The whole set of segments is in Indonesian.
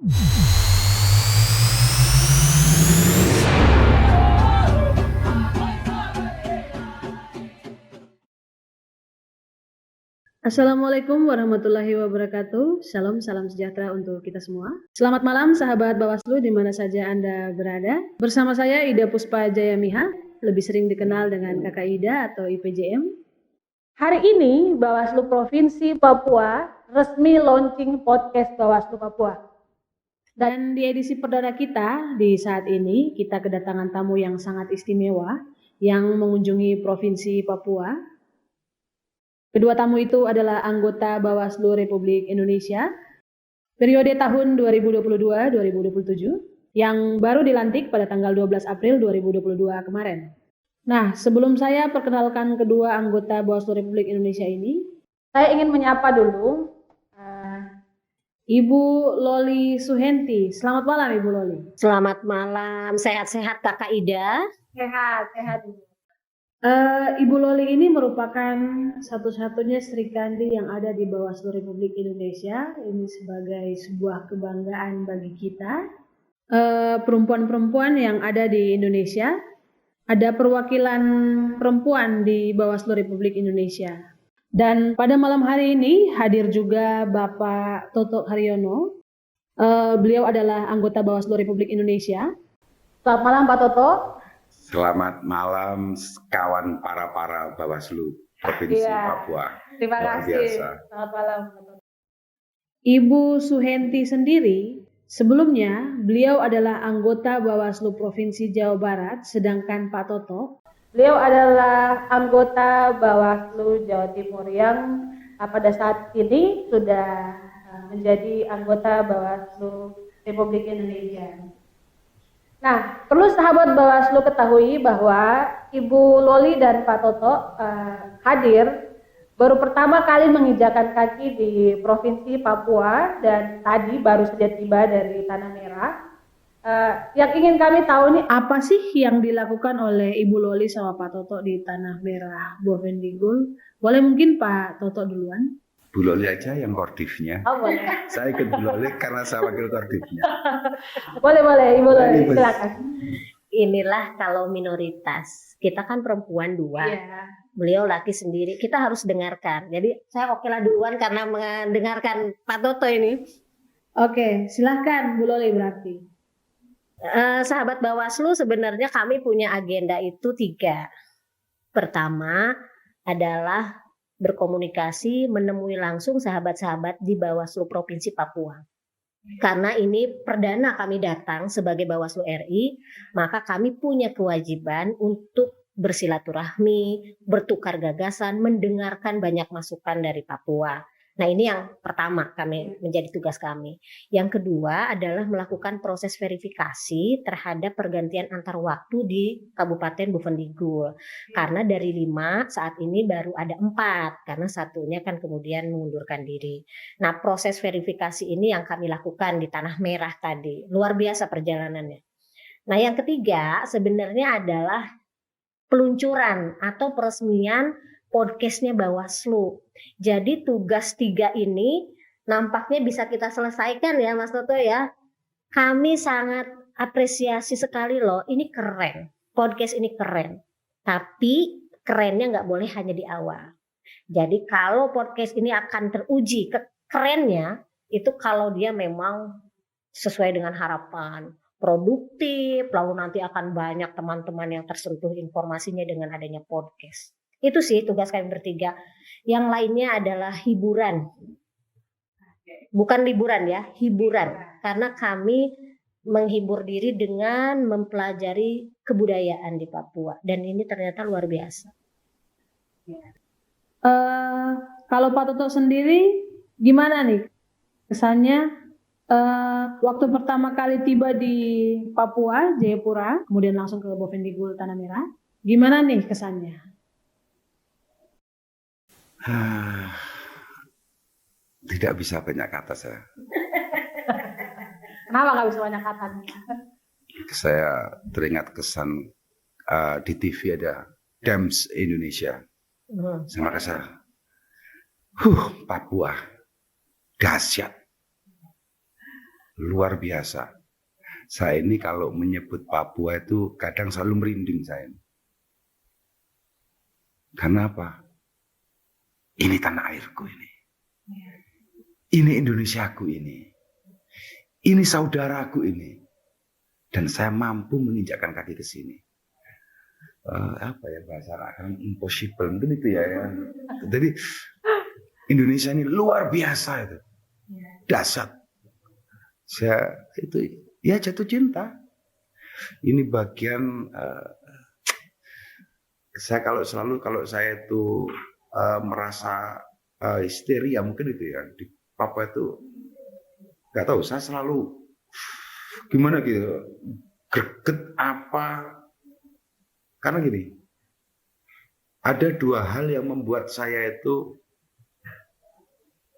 Assalamualaikum warahmatullahi wabarakatuh. Shalom, salam sejahtera untuk kita semua. Selamat malam sahabat Bawaslu di mana saja Anda berada. Bersama saya Ida Puspa Jayamiha, lebih sering dikenal dengan Kakak Ida atau IPJM. Hari ini Bawaslu Provinsi Papua resmi launching podcast Bawaslu Papua. Dan di edisi perdana kita di saat ini kita kedatangan tamu yang sangat istimewa yang mengunjungi Provinsi Papua. Kedua tamu itu adalah anggota Bawaslu Republik Indonesia periode tahun 2022-2027 yang baru dilantik pada tanggal 12 April 2022 kemarin. Nah, sebelum saya perkenalkan kedua anggota Bawaslu Republik Indonesia ini, saya ingin menyapa dulu Ibu Loli Suhenti. Selamat malam Ibu Loli. Selamat malam, sehat-sehat Kakak Ida? Sehat. Ibu Loli ini merupakan satu-satunya Sri Kandi yang ada di Bawaslu Republik Indonesia. Ini sebagai sebuah kebanggaan bagi kita. Perempuan-perempuan yang ada di Indonesia, ada perwakilan perempuan di Bawaslu Republik Indonesia. Dan pada malam hari ini hadir juga Bapak Toto Haryono. Beliau adalah anggota Bawaslu Republik Indonesia. Selamat malam Pak Toto. Selamat malam kawan para Bawaslu Provinsi Papua. Terima kasih. Biasa. Selamat malam. Ibu Suhenti sendiri, sebelumnya beliau adalah anggota Bawaslu Provinsi Jawa Barat, sedangkan Pak Toto, beliau adalah anggota Bawaslu Jawa Timur yang pada saat ini sudah menjadi anggota Bawaslu Republik Indonesia. Nah, perlu sahabat Bawaslu ketahui bahwa Ibu Loli dan Pak Toto hadir baru pertama kali menginjakan kaki di Provinsi Papua dan tadi baru saja tiba dari Tanah Merah. Yang ingin kami tahu nih, apa sih yang dilakukan oleh Ibu Loli sama Pak Toto di Tanah Merah Bovendigul? Boleh mungkin Pak Toto duluan? Bu Loli aja yang kordifnya. Oh boleh. Saya ikut Bu Loli karena saya wakil kordifnya. Boleh Ibu Loli, silakan. Inilah kalau minoritas, kita kan perempuan dua, beliau laki sendiri, kita harus dengarkan. Jadi saya okelah duluan karena mendengarkan Pak Toto ini. Oke, silahkan Bu Loli berarti. Sahabat Bawaslu, sebenarnya kami punya agenda itu 3. Pertama adalah berkomunikasi, menemui langsung sahabat-sahabat di Bawaslu Provinsi Papua. Karena ini perdana kami datang sebagai Bawaslu RI, maka kami punya kewajiban untuk bersilaturahmi, bertukar gagasan, mendengarkan banyak masukan dari Papua. Nah, ini yang pertama kami menjadi tugas kami. Yang kedua adalah melakukan proses verifikasi terhadap pergantian antar waktu di Kabupaten Bovendigul. Karena dari 5 saat ini baru ada 4 karena satunya kan kemudian mengundurkan diri. Nah, proses verifikasi ini yang kami lakukan di Tanah Merah tadi. Luar biasa perjalanannya. Nah, yang ketiga sebenarnya adalah peluncuran atau peresmian podcastnya Bawaslu. Jadi tugas 3 ini nampaknya bisa kita selesaikan ya Mas Toto ya. Kami sangat apresiasi sekali loh, ini keren. Podcast ini keren. Tapi kerennya nggak boleh hanya di awal. Jadi kalau podcast ini akan teruji kerennya itu kalau dia memang sesuai dengan harapan, produktif, lalu nanti akan banyak teman-teman yang tersentuh informasinya dengan adanya podcast. Itu sih tugas kami bertiga. Yang lainnya adalah hiburan. Bukan liburan ya, hiburan. Karena kami menghibur diri dengan mempelajari kebudayaan di Papua. Dan ini ternyata luar biasa. Kalau Pak Toto sendiri, gimana nih kesannya waktu pertama kali tiba di Papua, Jayapura, kemudian langsung ke Bovendigul, Tanah Merah? Gimana nih kesannya? Tidak bisa banyak kata saya. Kenapa nggak bisa banyak kata? Saya teringat kesan di TV ada Dams Indonesia. Saya merasa, Papua, dahsyat. luar biasa. Saya ini kalau menyebut Papua itu kadang selalu merinding saya. Karena apa? Ini tanah airku ini. Ini Indonesiaku ini. Ini saudaraku ini. Dan saya mampu menginjakkan kaki ke sini. Apa ya bahasa Arab? Impossible. Mungkin itu ya. Jadi Indonesia ini luar biasa itu. Dahsyat. Saya itu ya jatuh cinta. Ini bagian saya kalau saya itu merasa histeria mungkin itu ya di Papua itu nggak tahu, saya selalu gimana gitu greget apa, karena gini, ada dua hal yang membuat saya itu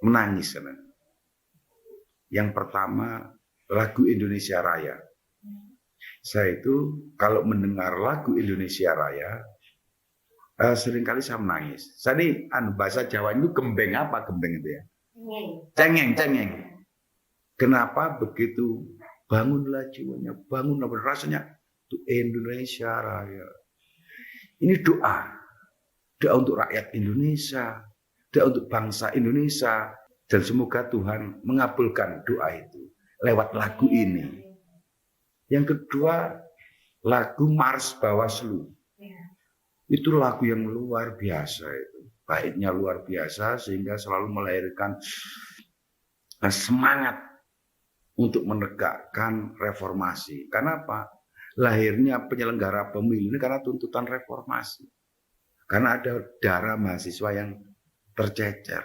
menangis. Yang pertama lagu Indonesia Raya. Saya itu kalau mendengar lagu Indonesia Raya seringkali saya menangis. Saya ini bahasa Jawa itu gembeng apa gembeng itu ya? Cengeng. Kenapa begitu? Bangunlah jiwanya, bangunlah rasanya itu Indonesia Raya. Ini doa untuk rakyat Indonesia, doa untuk bangsa Indonesia, dan semoga Tuhan mengabulkan doa itu lewat lagu ini. Yang kedua, lagu Mars Bawaslu. Itu lagu yang luar biasa itu. Baiknya luar biasa sehingga selalu melahirkan semangat untuk menegakkan reformasi. Karena apa? Lahirnya penyelenggara pemilu ini karena tuntutan reformasi. Karena ada darah mahasiswa yang tercecer.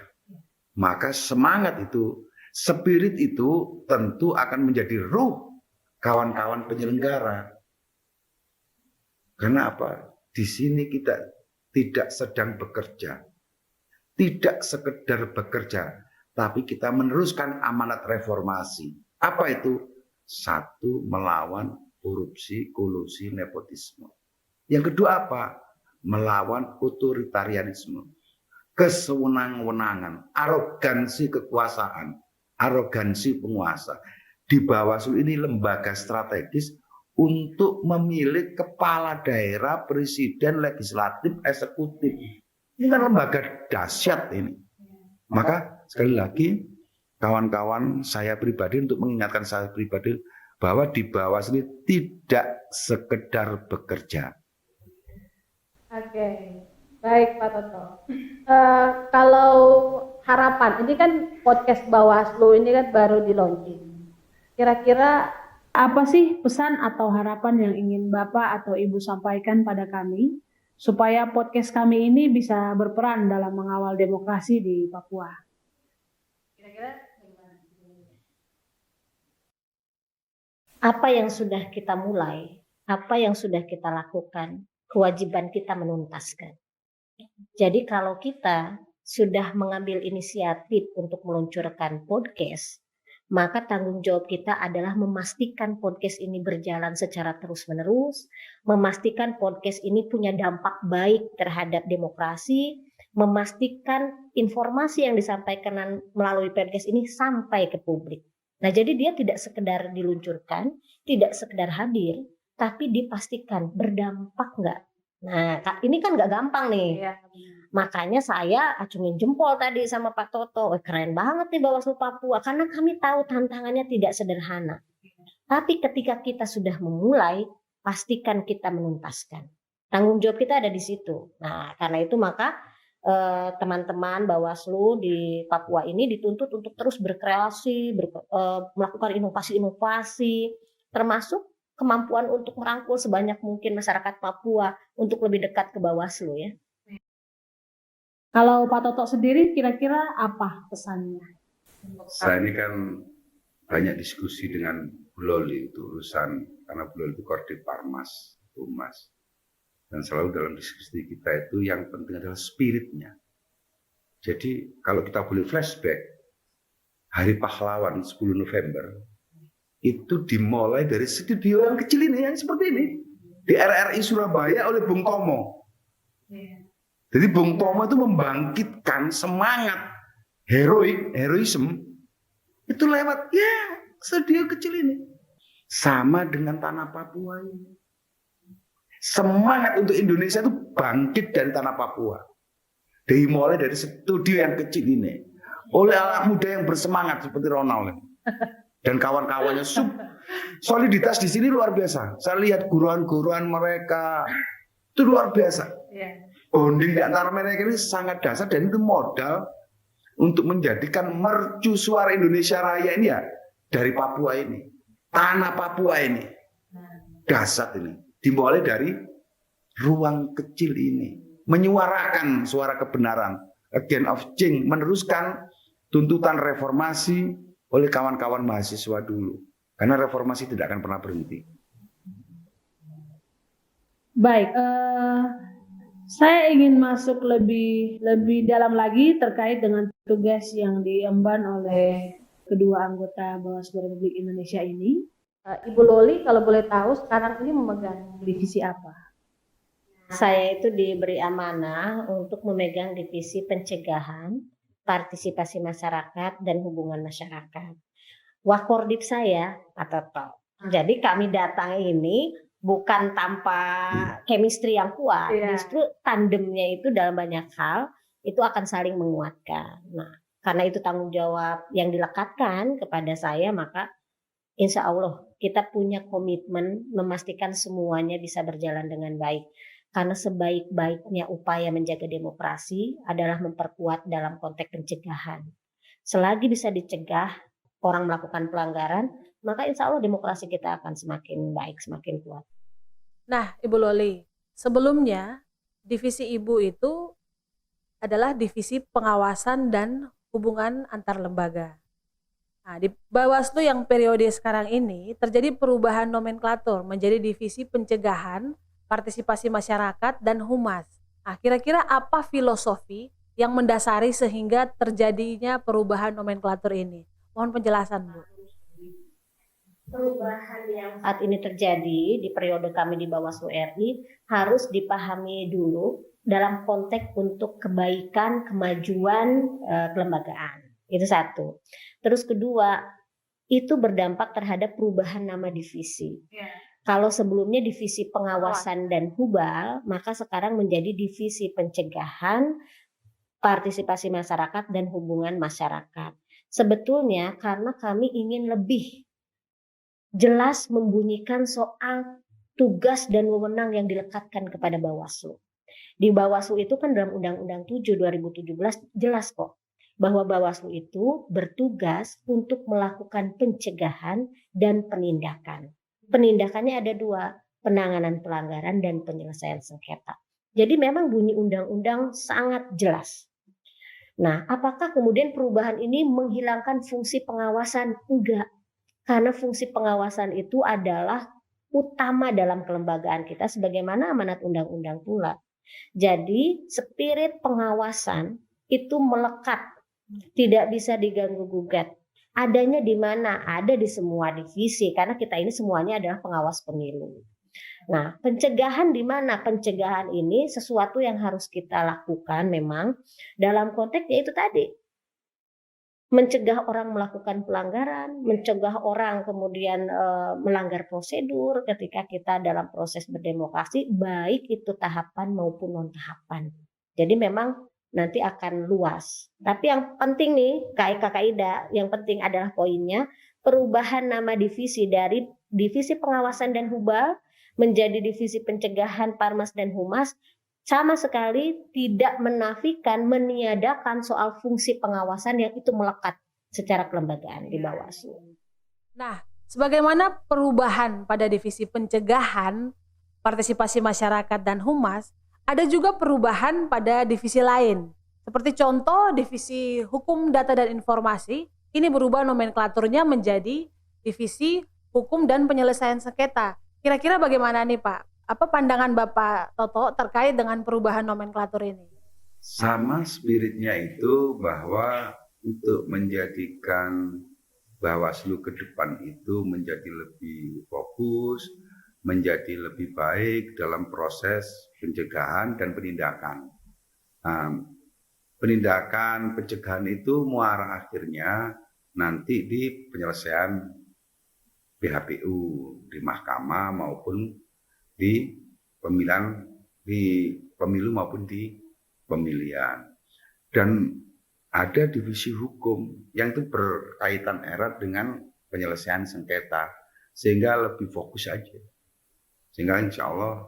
Maka semangat itu, spirit itu tentu akan menjadi ruh kawan-kawan penyelenggara. Karena apa? Di sini kita tidak sedang bekerja. Tidak sekedar bekerja, tapi kita meneruskan amanat reformasi. Apa itu? Satu, melawan korupsi, kolusi, nepotisme. Yang kedua apa? Melawan otoritarianisme, kesewenang-wenangan, arogansi kekuasaan, arogansi penguasa. Di Bawaslu ini lembaga strategis untuk memilih kepala daerah, presiden, legislatif, eksekutif. Ini kan lembaga dahsyat ini. Maka sekali lagi kawan-kawan saya pribadi untuk mengingatkan saya pribadi bahwa di Bawaslu ini tidak sekedar bekerja. Oke, baik Pak Toto. Kalau harapan, ini kan podcast Bawaslu ini kan baru di launching. Kira-kira apa sih pesan atau harapan yang ingin Bapak atau Ibu sampaikan pada kami supaya podcast kami ini bisa berperan dalam mengawal demokrasi di Papua? Kira-kira Apa yang sudah kita mulai, apa yang sudah kita lakukan, kewajiban kita menuntaskan. Jadi kalau kita sudah mengambil inisiatif untuk meluncurkan podcast, maka tanggung jawab kita adalah memastikan podcast ini berjalan secara terus-menerus, memastikan podcast ini punya dampak baik terhadap demokrasi, memastikan informasi yang disampaikan melalui podcast ini sampai ke publik. Nah, jadi dia tidak sekedar diluncurkan, tidak sekedar hadir, tapi dipastikan berdampak nggak. Nah, ini kan nggak gampang nih. ya, Makanya saya acungin jempol tadi sama Pak Toto. Keren banget nih Bawaslu Papua, karena kami tahu tantangannya tidak sederhana. Tapi ketika kita sudah memulai, pastikan kita menuntaskan. Tanggung jawab kita ada di situ. Nah, karena itu maka teman-teman Bawaslu di Papua ini dituntut untuk terus berkreasi, melakukan inovasi-inovasi, termasuk kemampuan untuk merangkul sebanyak mungkin masyarakat Papua untuk lebih dekat ke Bawaslu ya. Kalau Pak Toto sendiri kira-kira apa pesannya? Saya ini kan banyak diskusi dengan Bu Loli itu urusan, karena Bu Loli itu Kordit Parmas, Humas. Dan selalu dalam diskusi kita itu yang penting adalah spiritnya. Jadi kalau kita boleh flashback, Hari Pahlawan 10 November, itu dimulai dari studio yang kecil ini, yang seperti ini. Di RRI Surabaya oleh Bung Tomo. Jadi Bung Tomo itu membangkitkan semangat heroisme itu lewat ya Studio kecil ini. Sama dengan tanah Papua ini. Semangat untuk Indonesia itu bangkit dari tanah Papua. Dimulai dari studio yang kecil ini. Oleh anak muda yang bersemangat seperti Ronald dan kawan-kawannya. Soliditas di sini luar biasa. Saya lihat guruan-guruan mereka itu luar biasa. Bonding di antara mereka ini sangat dasar dan itu modal untuk menjadikan mercu suara Indonesia Raya ini ya dari Papua ini. Tanah Papua ini. Dasar ini. Dimulai dari ruang kecil ini. Menyuarakan suara kebenaran. Agent of change. Meneruskan tuntutan reformasi oleh kawan-kawan mahasiswa dulu. Karena reformasi tidak akan pernah berhenti. Baik, saya ingin masuk lebih dalam lagi terkait dengan tugas yang diemban oleh kedua anggota Bawaslu Republik Indonesia ini. Ibu Loli, kalau boleh tahu sekarang ini memegang divisi apa? Saya itu diberi amanah untuk memegang divisi pencegahan, partisipasi masyarakat, dan hubungan masyarakat. Wakordip saya Pak Toto. Jadi kami datang ini bukan tanpa chemistry yang kuat, justru tandemnya itu dalam banyak hal itu akan saling menguatkan. Nah, karena itu tanggung jawab yang dilekatkan kepada saya, maka insya Allah kita punya komitmen memastikan semuanya bisa berjalan dengan baik. Karena sebaik-baiknya upaya menjaga demokrasi adalah memperkuat dalam konteks pencegahan. Selagi bisa dicegah orang melakukan pelanggaran, maka insya Allah demokrasi kita akan semakin baik, semakin kuat. Nah, Ibu Loli, sebelumnya divisi Ibu itu adalah divisi pengawasan dan hubungan antar lembaga. Nah, di Bawaslu yang periode sekarang ini terjadi perubahan nomenklatur menjadi divisi pencegahan, partisipasi masyarakat, dan humas. Nah, kira-kira apa filosofi yang mendasari sehingga terjadinya perubahan nomenklatur ini? Mohon penjelasan, Bu. Perubahan yang saat ini terjadi di periode kami di Bawaslu RI harus dipahami dulu dalam konteks untuk kebaikan, kemajuan kelembagaan. Itu satu. Terus kedua, itu berdampak terhadap perubahan nama divisi. Kalau sebelumnya divisi pengawasan dan hubal, maka sekarang menjadi divisi pencegahan, partisipasi masyarakat, dan hubungan masyarakat. Sebetulnya karena kami ingin lebih jelas membunyikan soal tugas dan wewenang yang dilekatkan kepada Bawaslu. Di Bawaslu itu kan dalam Undang-Undang 7 2017 jelas kok bahwa Bawaslu itu bertugas untuk melakukan pencegahan dan penindakan. Penindakannya ada dua, penanganan pelanggaran dan penyelesaian sengketa. Jadi memang bunyi undang-undang sangat jelas. Nah, apakah kemudian perubahan ini menghilangkan fungsi pengawasan? Enggak. Karena fungsi pengawasan itu adalah utama dalam kelembagaan kita sebagaimana amanat undang-undang pula. Jadi spirit pengawasan itu melekat, tidak bisa diganggu-gugat. Adanya di mana? Ada di semua divisi karena kita ini semuanya adalah pengawas pemilu. Nah, pencegahan di mana? Pencegahan ini sesuatu yang harus kita lakukan memang dalam konteks yaitu tadi. Mencegah orang melakukan pelanggaran, mencegah orang kemudian melanggar prosedur ketika kita dalam proses berdemokrasi, baik itu tahapan maupun non-tahapan. Jadi memang nanti akan luas. Tapi yang penting nih, Kak yang penting adalah poinnya, perubahan nama divisi dari divisi pengawasan dan hubal menjadi divisi pencegahan, parmas, dan humas, sama sekali tidak menafikan, meniadakan soal fungsi pengawasan yang itu melekat secara kelembagaan di Bawaslu. Nah, sebagaimana perubahan pada divisi pencegahan, partisipasi masyarakat, dan humas, ada juga perubahan pada divisi lain. Seperti contoh divisi hukum, data, dan informasi, ini berubah nomenklaturnya menjadi divisi hukum dan penyelesaian sengketa. Kira-kira bagaimana nih Pak? Apa pandangan Bapak Toto terkait dengan perubahan nomenklatur ini? Sama spiritnya itu bahwa untuk menjadikan Bawaslu ke depan itu menjadi lebih fokus, menjadi lebih baik dalam proses pencegahan dan penindakan. Penindakan pencegahan itu muara akhirnya nanti di penyelesaian PHPU, di mahkamah maupun di pemilihan, di pemilu maupun di pemilihan. Dan ada divisi hukum yang itu berkaitan erat dengan penyelesaian sengketa, sehingga lebih fokus aja. Sehingga insya Allah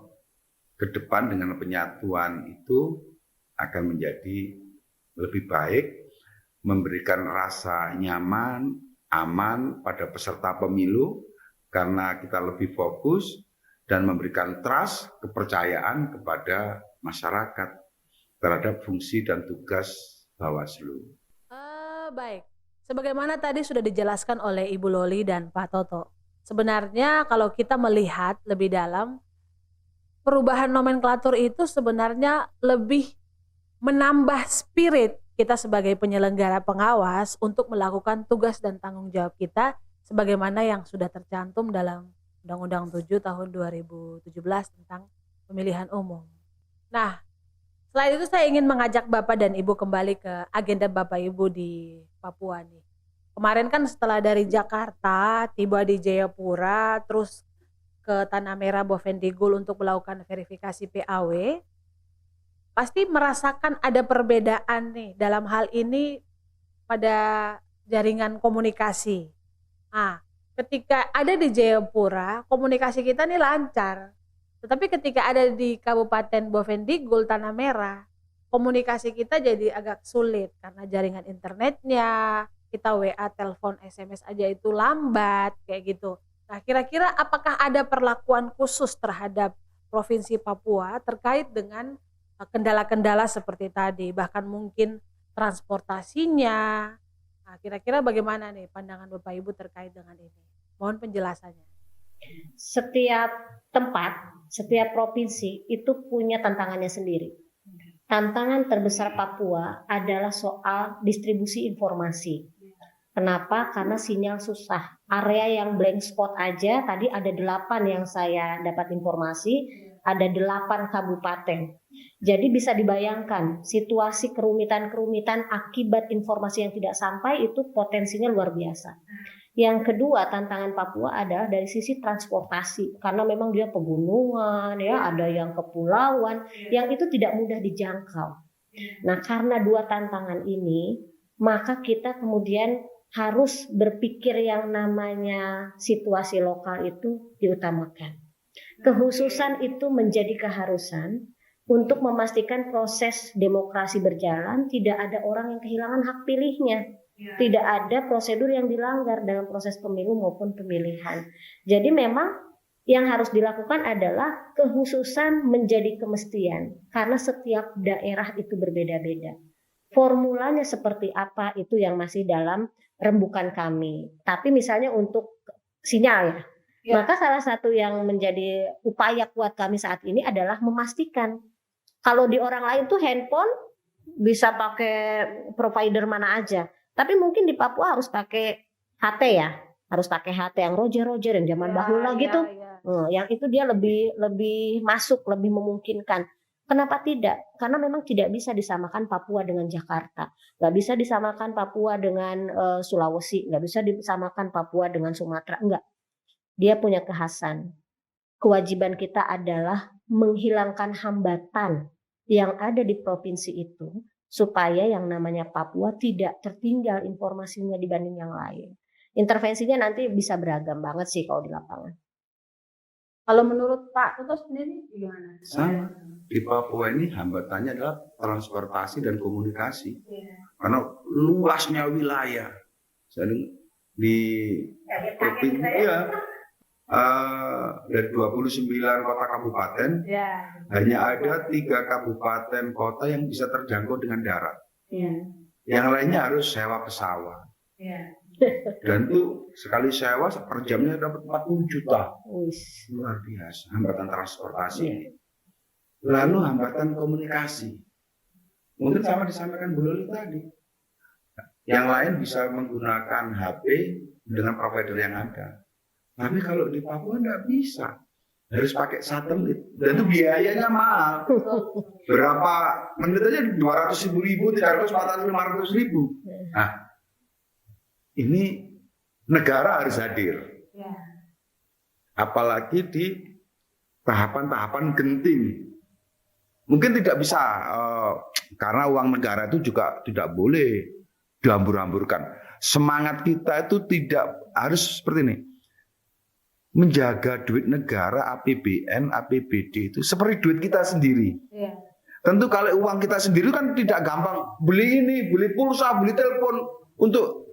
ke depan dengan penyatuan itu akan menjadi lebih baik, memberikan rasa nyaman, aman pada peserta pemilu karena kita lebih fokus dan memberikan trust, kepercayaan kepada masyarakat terhadap fungsi dan tugas Bawaslu. Baik, sebagaimana tadi sudah dijelaskan oleh Ibu Loli dan Pak Toto, sebenarnya kalau kita melihat lebih dalam, perubahan nomenklatur itu sebenarnya lebih menambah spirit kita sebagai penyelenggara pengawas untuk melakukan tugas dan tanggung jawab kita sebagaimana yang sudah tercantum dalam Undang-Undang 7 tahun 2017 tentang pemilihan umum. Nah, selain itu saya ingin mengajak Bapak dan Ibu kembali ke agenda Bapak Ibu di Papua nih. Kemarin kan setelah dari Jakarta, tiba di Jayapura, terus ke Tanah Merah Bovendigul untuk melakukan verifikasi PAW, pasti merasakan ada perbedaan nih dalam hal ini pada jaringan komunikasi. Nah, ketika ada di Jayapura, komunikasi kita nih lancar. Tetapi ketika ada di Kabupaten Bovendigul, Tanah Merah, komunikasi kita jadi agak sulit karena jaringan internetnya, kita WA, telepon, SMS aja itu lambat kayak gitu. Nah, kira-kira apakah ada perlakuan khusus terhadap Provinsi Papua terkait dengan kendala-kendala seperti tadi, bahkan mungkin transportasinya? Nah, kira-kira bagaimana nih pandangan Bapak Ibu terkait dengan ini? Mohon penjelasannya. Setiap tempat, setiap provinsi itu punya tantangannya sendiri. Tantangan terbesar Papua adalah soal distribusi informasi. Kenapa? Karena sinyal susah. Area yang blank spot aja, tadi ada 8 yang saya dapat informasi, ada 8 kabupaten. Jadi bisa dibayangkan situasi kerumitan-kerumitan akibat informasi yang tidak sampai itu potensinya luar biasa. Yang kedua, tantangan Papua adalah dari sisi transportasi, karena memang dia pegunungan, ya, ada yang kepulauan, yang itu tidak mudah dijangkau. Nah, karena 2 tantangan ini, maka kita kemudian harus berpikir yang namanya situasi lokal itu diutamakan. Kehususan itu menjadi keharusan untuk memastikan proses demokrasi berjalan, tidak ada orang yang kehilangan hak pilihnya. Tidak ada prosedur yang dilanggar dalam proses pemilu maupun pemilihan. Jadi memang yang harus dilakukan adalah kehususan menjadi kemestian, karena setiap daerah itu berbeda-beda. Formulanya seperti apa itu yang masih dalam rembukan kami. Tapi misalnya untuk sinyal ya. Maka salah satu yang menjadi upaya kuat kami saat ini adalah memastikan kalau di orang lain tuh handphone bisa pakai provider mana aja. Tapi mungkin di Papua harus pakai HT ya, harus pakai HT yang Roger yang zaman bahula gitu. Yang itu dia lebih masuk, lebih memungkinkan. Kenapa tidak? Karena memang tidak bisa disamakan Papua dengan Jakarta, nggak bisa disamakan Papua dengan Sulawesi, nggak bisa disamakan Papua dengan Sumatera, enggak. Dia punya kekhasan. Kewajiban kita adalah menghilangkan hambatan yang ada di provinsi itu, supaya yang namanya Papua tidak tertinggal informasinya dibanding yang lain. Intervensinya nanti bisa beragam banget sih kalau di lapangan. Kalau menurut Pak Toto sendiri gimana? Sama. Di Papua ini hambatannya adalah transportasi dan komunikasi. Karena luasnya wilayah. Di provinsi dari 29 kota kabupaten, hanya ada 3 kabupaten kota yang bisa terjangkau dengan darat. Yang lainnya harus sewa pesawat. Dan itu sekali sewa per jamnya dapat 40 juta. Luar biasa hambatan transportasi. Lalu hambatan komunikasi. Mungkin sama disampaikan Bu Loli tadi. Yang lain bisa menggunakan HP dengan provider yang ada. Tapi kalau di Papua nggak bisa, harus pakai satelit, dan itu biayanya mahal. Berapa menit aja 200.000, 300, 400, 500.000. Nah, ini negara harus hadir. apalagi di tahapan-tahapan genting. Mungkin tidak bisa, karena uang negara itu juga tidak boleh dihambur-hamburkan. Semangat kita itu tidak harus seperti ini. Menjaga duit negara, APBN, APBD itu seperti duit kita sendiri. Iya. Tentu kalau uang kita sendiri kan tidak gampang beli ini, beli pulsa, beli telepon untuk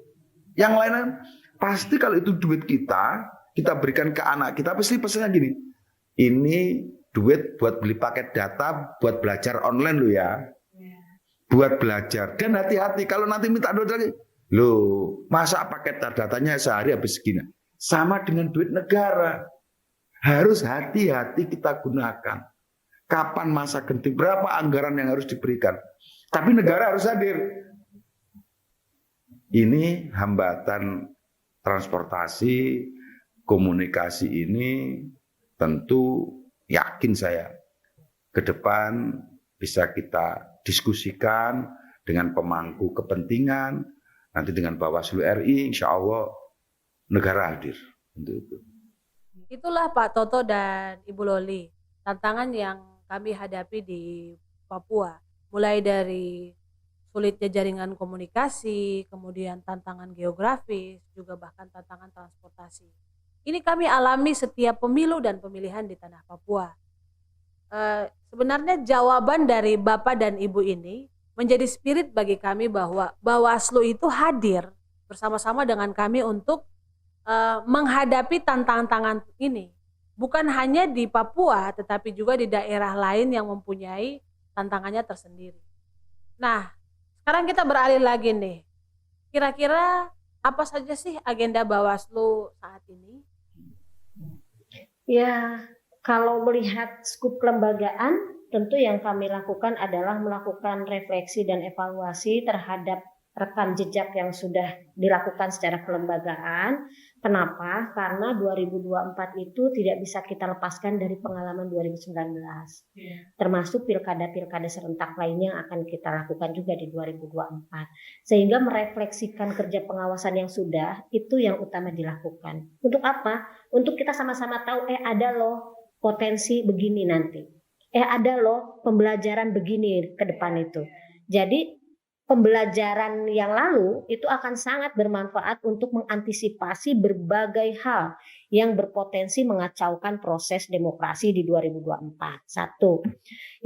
yang lain. Pasti kalau itu duit kita berikan ke anak kita, pasti pesannya gini. Ini duit buat beli paket data, buat belajar online lo ya. Buat belajar. Dan hati-hati kalau nanti minta duit lagi. Loh, masa paket datanya sehari habis segini? Sama dengan duit negara. Harus hati-hati kita gunakan. Kapan masa genting, berapa anggaran yang harus diberikan. Tapi negara harus hadir. Ini hambatan transportasi, komunikasi ini tentu yakin saya ke depan bisa kita diskusikan dengan pemangku kepentingan, nanti dengan Bawaslu RI, insya Allah negara hadir untuk itu. Itulah Pak Toto dan Ibu Loli, tantangan yang kami hadapi di Papua, mulai dari sulitnya jaringan komunikasi, kemudian tantangan geografis, juga bahkan tantangan transportasi. Ini kami alami setiap pemilu dan pemilihan di tanah Papua. Sebenarnya jawaban dari Bapak dan Ibu ini menjadi spirit bagi kami bahwa Bawaslu itu hadir bersama-sama dengan kami untuk menghadapi tantangan ini. Bukan hanya di Papua, tetapi juga di daerah lain yang mempunyai tantangannya tersendiri. Nah, sekarang kita beralih lagi nih. Kira-kira apa saja sih agenda Bawaslu saat ini? Ya, kalau melihat skup kelembagaan, tentu yang kami lakukan adalah melakukan refleksi dan evaluasi terhadap rekam jejak yang sudah dilakukan secara kelembagaan. Kenapa? Karena 2024 itu tidak bisa kita lepaskan dari pengalaman 2019. Termasuk pilkada-pilkada serentak lainnya yang akan kita lakukan juga di 2024. Sehingga merefleksikan kerja pengawasan yang sudah, itu yang utama dilakukan. Untuk apa? Untuk kita sama-sama tahu, ada loh potensi begini nanti. Ada loh pembelajaran begini ke depan itu. Jadi pembelajaran yang lalu itu akan sangat bermanfaat untuk mengantisipasi berbagai hal yang berpotensi mengacaukan proses demokrasi di 2024. Satu.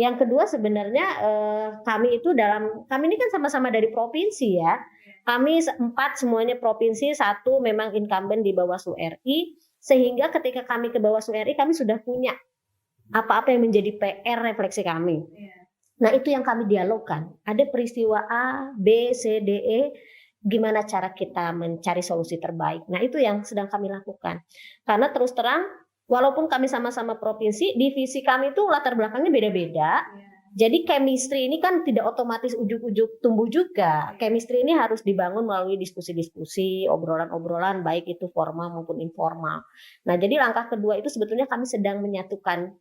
Yang kedua sebenarnya kami ini kan sama-sama dari provinsi ya. Kami 4 semuanya provinsi, 1 memang incumbent di Bawaslu RI, sehingga ketika kami ke Bawaslu RI kami sudah punya apa-apa yang menjadi PR refleksi kami. Nah itu yang kami dialogkan. Ada peristiwa A, B, C, D, E. Gimana cara kita mencari solusi terbaik. Nah itu yang sedang kami lakukan. Karena terus terang, walaupun kami sama-sama provinsi, divisi kami itu latar belakangnya beda-beda. Jadi chemistry ini kan tidak otomatis ujuk-ujuk tumbuh juga. Chemistry ini harus dibangun melalui diskusi-diskusi, obrolan-obrolan, baik itu formal maupun informal. Nah jadi langkah kedua itu sebetulnya kami sedang menyatukan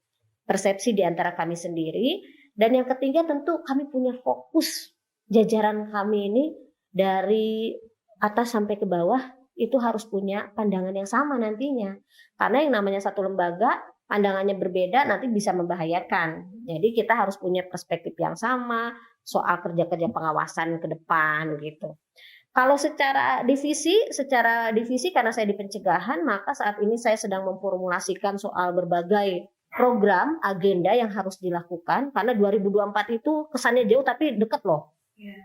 persepsi di antara kami sendiri. Dan yang ketiga tentu kami punya fokus jajaran kami ini dari atas sampai ke bawah itu harus punya pandangan yang sama nantinya. Karena yang namanya satu lembaga pandangannya berbeda nanti bisa membahayakan. Jadi kita harus punya perspektif yang sama soal kerja-kerja pengawasan ke depan gitu. Kalau secara divisi karena saya di pencegahan maka saat ini saya sedang memformulasikan soal berbagai program, agenda yang harus dilakukan karena 2024 itu kesannya jauh tapi deket loh.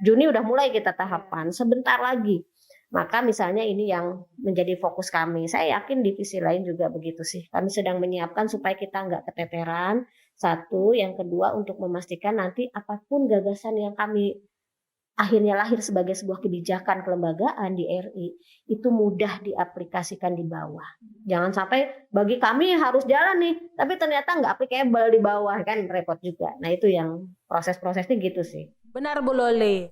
Juni udah mulai kita tahapan, sebentar lagi. Maka misalnya ini yang menjadi fokus kami. Saya yakin divisi lain juga begitu sih. Kami sedang menyiapkan supaya kita nggak keteteran. Satu, yang kedua untuk memastikan nanti apapun gagasan yang kami akhirnya lahir sebagai sebuah kebijakan kelembagaan di RI itu mudah diaplikasikan di bawah. Jangan sampai bagi kami harus jalan nih, tapi ternyata nggak applicable di bawah kan repot juga. Nah itu yang proses-prosesnya gitu sih. Benar Bu Loli.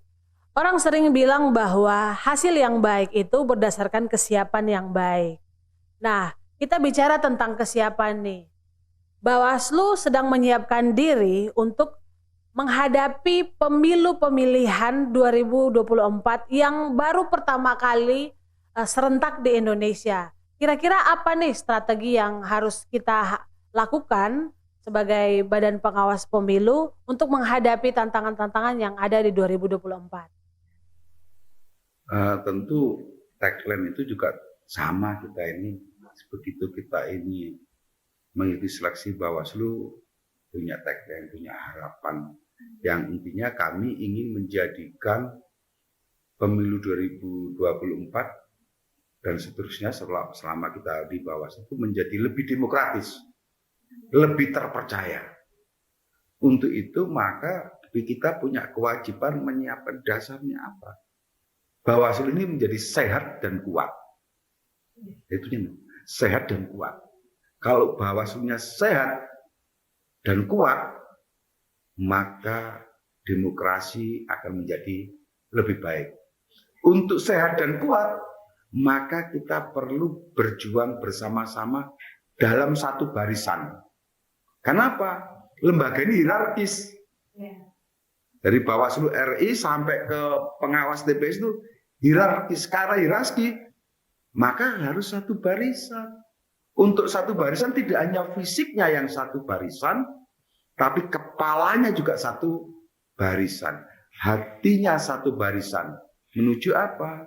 Orang sering bilang bahwa hasil yang baik itu berdasarkan kesiapan yang baik. Nah kita bicara tentang kesiapan nih. Bawaslu sedang menyiapkan diri untuk menghadapi pemilu pemilihan 2024 yang baru pertama kali serentak di Indonesia. kira-kira apa nih strategi yang harus kita lakukan sebagai Badan Pengawas Pemilu untuk menghadapi tantangan-tantangan yang ada di 2024? Tentu tagline itu juga sama kita ini. Begitu kita ini mengikuti seleksi Bawaslu, punya tagline, punya harapan. Yang intinya kami ingin menjadikan pemilu 2024 dan seterusnya selama kita di Bawaslu itu menjadi lebih demokratis, lebih terpercaya. Untuk itu maka kita punya kewajiban menyiapkan dasarnya apa. Bawaslu ini menjadi sehat dan kuat. Itu sehat dan kuat. Kalau Bawaslunya sehat dan kuat, maka demokrasi akan menjadi lebih baik. Untuk sehat dan kuat, maka kita perlu berjuang bersama-sama dalam satu barisan. Kenapa? Lembaga ini hierarkis. Dari Bawaslu RI sampai ke pengawas TPS itu hierarkis, karena hierarki, maka harus satu barisan. Untuk satu barisan tidak hanya fisiknya yang satu barisan, tapi kepalanya juga satu barisan. Hatinya satu barisan. Menuju apa?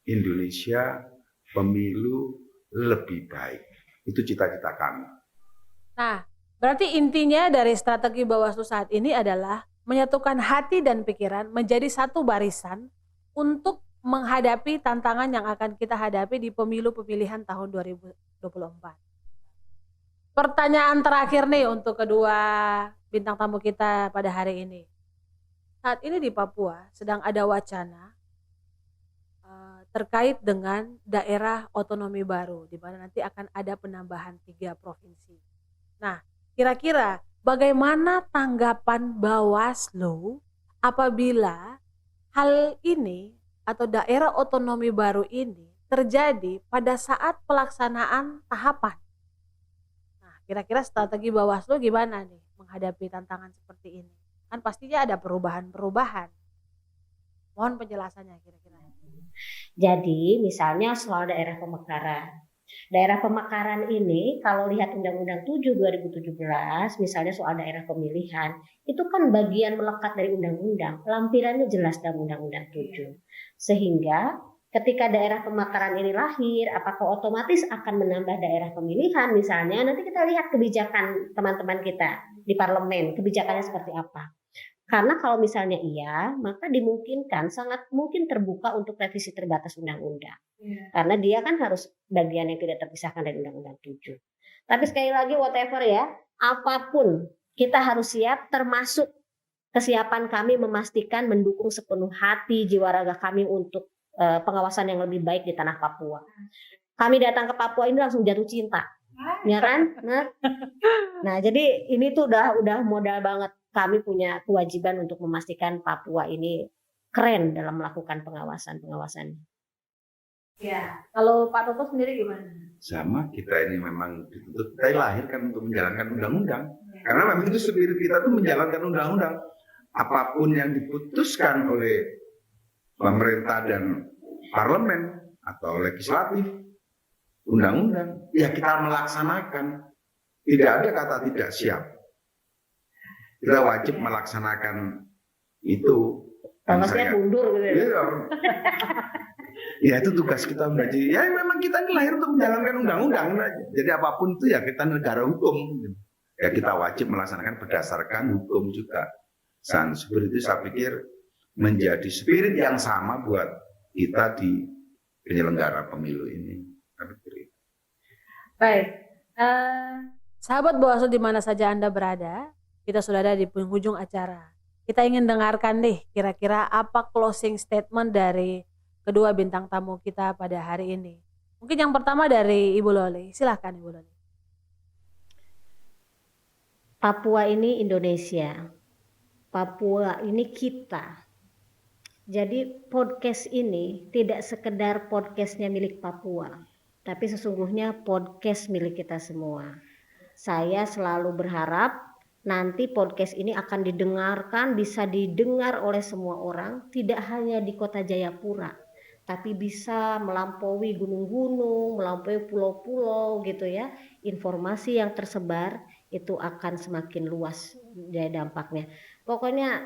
Indonesia pemilu lebih baik. Itu cita-cita kami. Nah, berarti intinya dari strategi Bawaslu saat ini adalah menyatukan hati dan pikiran menjadi satu barisan untuk menghadapi tantangan yang akan kita hadapi di pemilu pemilihan tahun 2024. Pertanyaan terakhir nih untuk kedua bintang tamu kita pada hari ini. Saat ini di Papua sedang ada wacana terkait dengan daerah otonomi baru, di mana nanti akan ada penambahan 3 provinsi. Nah, kira-kira bagaimana tanggapan Bawaslu apabila hal ini atau daerah otonomi baru ini terjadi pada saat pelaksanaan tahapan? Nah, kira-kira strategi Bawaslu gimana nih menghadapi tantangan seperti ini? Kan pastinya ada perubahan-perubahan. Mohon penjelasannya kira-kira. Jadi misalnya soal daerah pemekaran. Daerah pemekaran ini kalau lihat Undang-Undang 7 2017, misalnya soal daerah pemilihan, itu kan bagian melekat dari undang-undang, lampirannya jelas dalam Undang-Undang 7. Sehingga ketika daerah pemekaran ini lahir, apakah otomatis akan menambah daerah pemilihan misalnya? Nanti kita lihat kebijakan teman-teman kita di parlemen, kebijakannya seperti apa. Karena kalau misalnya iya, maka dimungkinkan, sangat mungkin terbuka untuk revisi terbatas undang-undang. Karena dia kan harus bagian yang tidak terpisahkan dari Undang-Undang 7. Tapi sekali lagi whatever ya, apapun kita harus siap, termasuk kesiapan kami memastikan mendukung sepenuh hati jiwa raga kami untuk pengawasan yang lebih baik di tanah Papua. Kami datang ke Papua ini langsung jatuh cinta, ya kan? Nah, jadi ini tuh udah modal banget. Kami punya kewajiban untuk memastikan Papua ini keren dalam melakukan pengawasan. Ya, kalau Pak Toto sendiri gimana? Sama, kita ini memang dituntut, kita lahirkan untuk menjalankan undang-undang. Karena memang itu spirit kita tuh menjalankan undang-undang. Apapun yang diputuskan oleh pemerintah dan parlemen atau legislatif, undang-undang, ya kita melaksanakan. Tidak ada kata tidak siap. Kita wajib melaksanakan itu. Maksudnya mundur gitu ya? Ya itu tugas kita menjadi. Ya memang kita ini lahir untuk menjalankan undang-undang. Jadi apapun itu ya kita negara hukum. Ya kita wajib melaksanakan berdasarkan hukum juga. Dan seperti itu saya pikir menjadi spirit yang sama buat kita di penyelenggara pemilu ini. Baik, sahabat Bawaslu di mana saja Anda berada, kita sudah ada di penghujung acara. Kita ingin dengarkan deh kira-kira apa closing statement dari kedua bintang tamu kita pada hari ini. Mungkin yang pertama dari Ibu Loli, silahkan Ibu Loli. Papua ini Indonesia, Papua ini kita. Jadi podcast ini tidak sekedar podcastnya milik Papua, tapi sesungguhnya podcast milik kita semua. Saya selalu berharap nanti podcast ini akan didengarkan, bisa didengar oleh semua orang, tidak hanya di Kota Jayapura, tapi bisa melampaui gunung-gunung, melampaui pulau-pulau gitu ya. Informasi yang tersebar itu akan semakin luas dari dampaknya. Pokoknya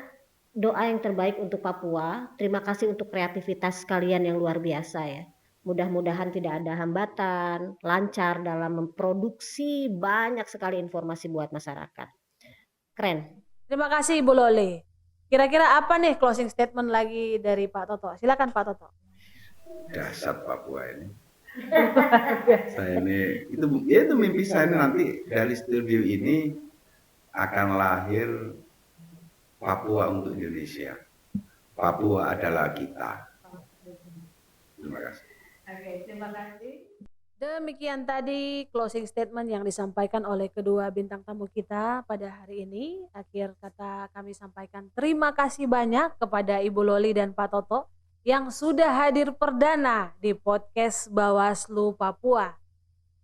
doa yang terbaik untuk Papua. Terima kasih untuk kreativitas kalian yang luar biasa ya. Mudah-mudahan tidak ada hambatan, lancar dalam memproduksi banyak sekali informasi buat masyarakat. Keren. Terima kasih Ibu Loli. Kira-kira apa nih closing statement lagi dari Pak Toto? Silakan Pak Toto. Dasar Papua ini. Saya ini itu mimpi saya nanti dari studio ini akan lahir Papua untuk Indonesia. Papua adalah kita. Terima kasih. Oke, terima kasih. Demikian tadi closing statement yang disampaikan oleh kedua bintang tamu kita pada hari ini. Akhir kata kami sampaikan terima kasih banyak kepada Ibu Loli dan Pak Toto yang sudah hadir perdana di podcast Bawaslu Papua.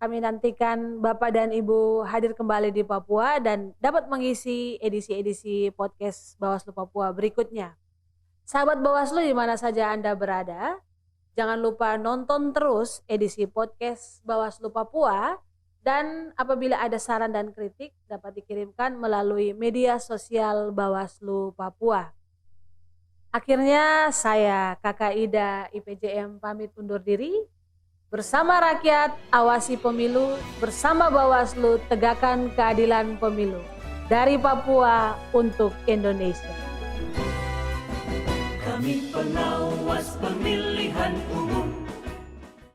Kami nantikan Bapak dan Ibu hadir kembali di Papua dan dapat mengisi edisi-edisi podcast Bawaslu Papua berikutnya. Sahabat Bawaslu di mana saja Anda berada, jangan lupa nonton terus edisi podcast Bawaslu Papua, dan apabila ada saran dan kritik dapat dikirimkan melalui media sosial Bawaslu Papua. Akhirnya saya Kakak Ida IPJM pamit undur diri. Bersama rakyat awasi pemilu, bersama Bawaslu tegakkan keadilan pemilu. Dari Papua untuk Indonesia. Kami pengawas pemilihan umum